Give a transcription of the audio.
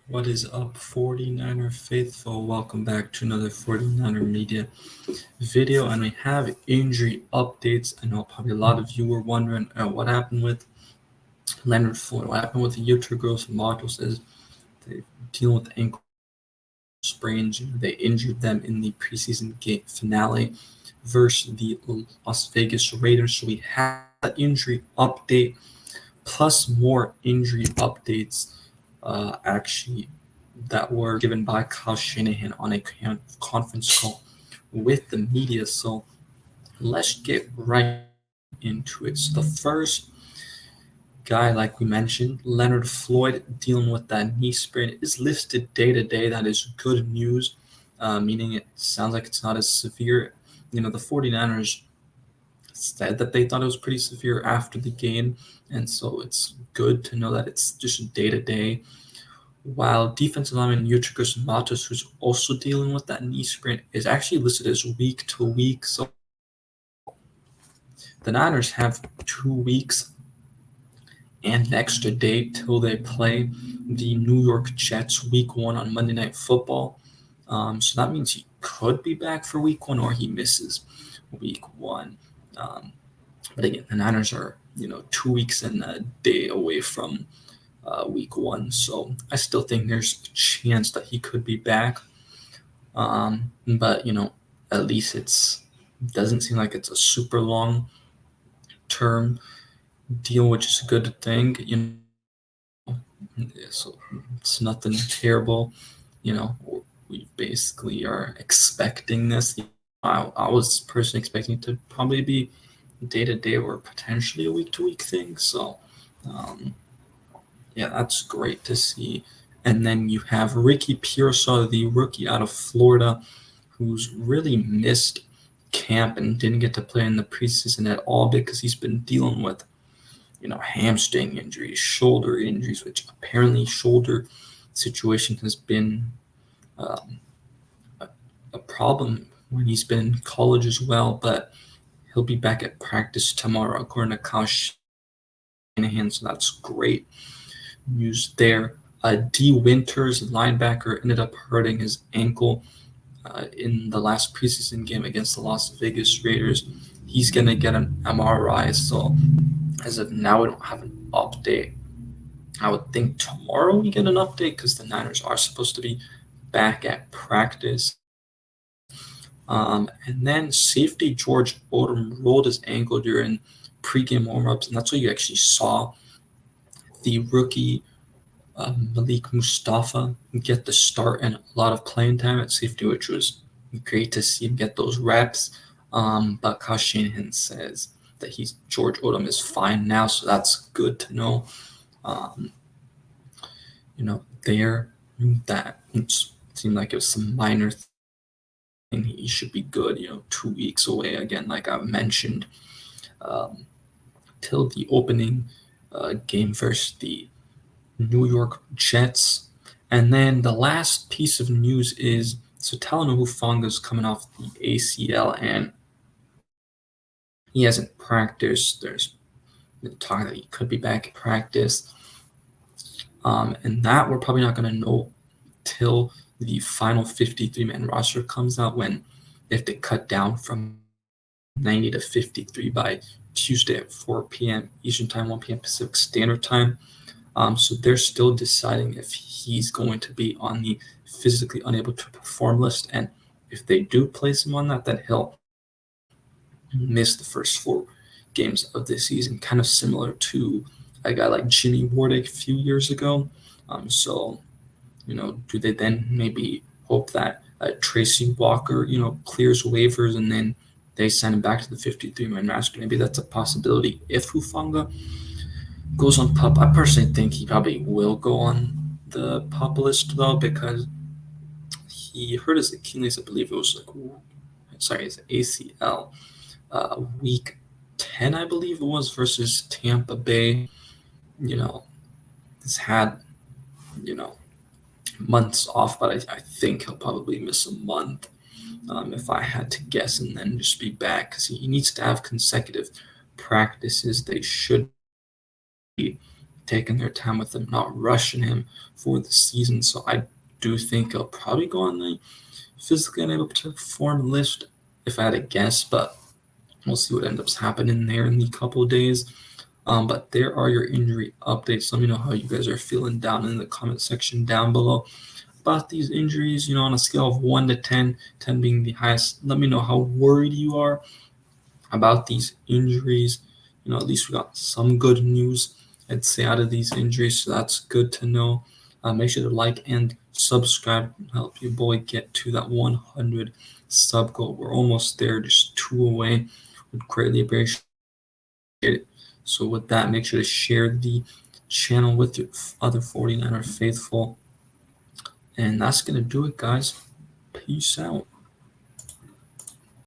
What is up, 49er faithful? Welcome back to another 49er Media video, and we have injury updates. I know probably a lot of you were wondering what happened with Leonard Floyd, what happened with Yetur Gross-Matos as they dealing with ankle sprains. They injured them in the preseason game finale versus the Las Vegas Raiders. So we have an injury update plus more injury updates actually that were given by Kyle Shanahan on a conference call with the media. So let's get right into it. So the first guy, like we mentioned, Leonard Floyd, dealing with that knee sprain, is listed day to day. That is good news, meaning it sounds like it's not as severe. The 49ers said that they thought it was pretty severe after the game, and so it's good to know that it's just day to day. While defensive lineman Yetur Gross-Matos, who's also dealing with that knee sprain, is actually listed as week to week. So the Niners have 2 weeks and an extra day till they play the New York Jets week 1 on Monday Night Football. So that means he could be back for week 1 or he misses week 1. But again, the Niners are 2 weeks and a day away from week 1, so I still think there's a chance that he could be back. But at least it's doesn't seem like it's a super long term deal, which is a good thing. So it's nothing terrible. We basically are expecting this. I was personally expecting it to probably be day to day or potentially a week to week thing. So yeah, that's great to see. And then you have Ricky Pearsall, the rookie out of Florida, who's really missed camp and didn't get to play in the preseason at all because he's been dealing with, hamstring injuries, shoulder injuries, which apparently shoulder situation has been a problem when he's been in college as well. But he'll be back at practice tomorrow, according to Kyle Shanahan, so that's great news there. D. Winters, linebacker, ended up hurting his ankle in the last preseason game against the Las Vegas Raiders. He's going to get an MRI. So as of now, we don't have an update. I would think tomorrow we get an update because the Niners are supposed to be back at practice. And then safety George Odom rolled his ankle during pregame warmups, and that's what you actually saw the rookie Malik Mustafa get the start and a lot of playing time at safety, which was great to see him get those reps. But Kyle Shanahan says that George Odom is fine now, so that's good to know. There that it seemed like it was some minor thing. He should be good. 2 weeks away again, like I mentioned, till the opening game versus the New York Jets. And then the last piece of news is Talanoa Hufanga is coming off the ACL and he hasn't practiced. There's been talk that he could be back at practice. And that we're probably not going to know till the final 53-man roster comes out, when they have to cut down from 90 to 53 by Tuesday at 4 p.m. Eastern Time, 1 p.m. Pacific Standard Time. So they're still deciding if he's going to be on the physically unable to perform list. And if they do place him on that, then he'll miss the first 4 games of this season, kind of similar to a guy like Jimmy Ward a few years ago. So, do they then maybe hope that Tracy Walker, clears waivers and then they send him back to the 53-man roster? Maybe that's a possibility if Hufanga goes on PUP. I personally think he probably will go on the PUP list though, because he hurt his Achilles. I believe it was his ACL, week 10, I believe it was, versus Tampa Bay. He's had months off, but I think he'll probably miss a month, if I had to guess, and then just be back because he needs to have consecutive practices. They should be taking their time with him, not rushing him for the season. So I do think he'll probably go on the physically unable to perform list if I had to guess, but we'll see what ends up happening there in the couple of days. But there are your injury updates. Let me know how you guys are feeling down in the comment section down below about these injuries, on a scale of 1 to 10, 10 being the highest. Let me know how worried you are about these injuries. At least we got some good news, I'd say, out of these injuries, so that's good to know. Make sure to like and subscribe, help your boy get to that 100 sub goal. We're almost there, just 2 away. Would greatly appreciate it. So with that, make sure to share the channel with your other 49er faithful. And that's going to do it, guys. Peace out.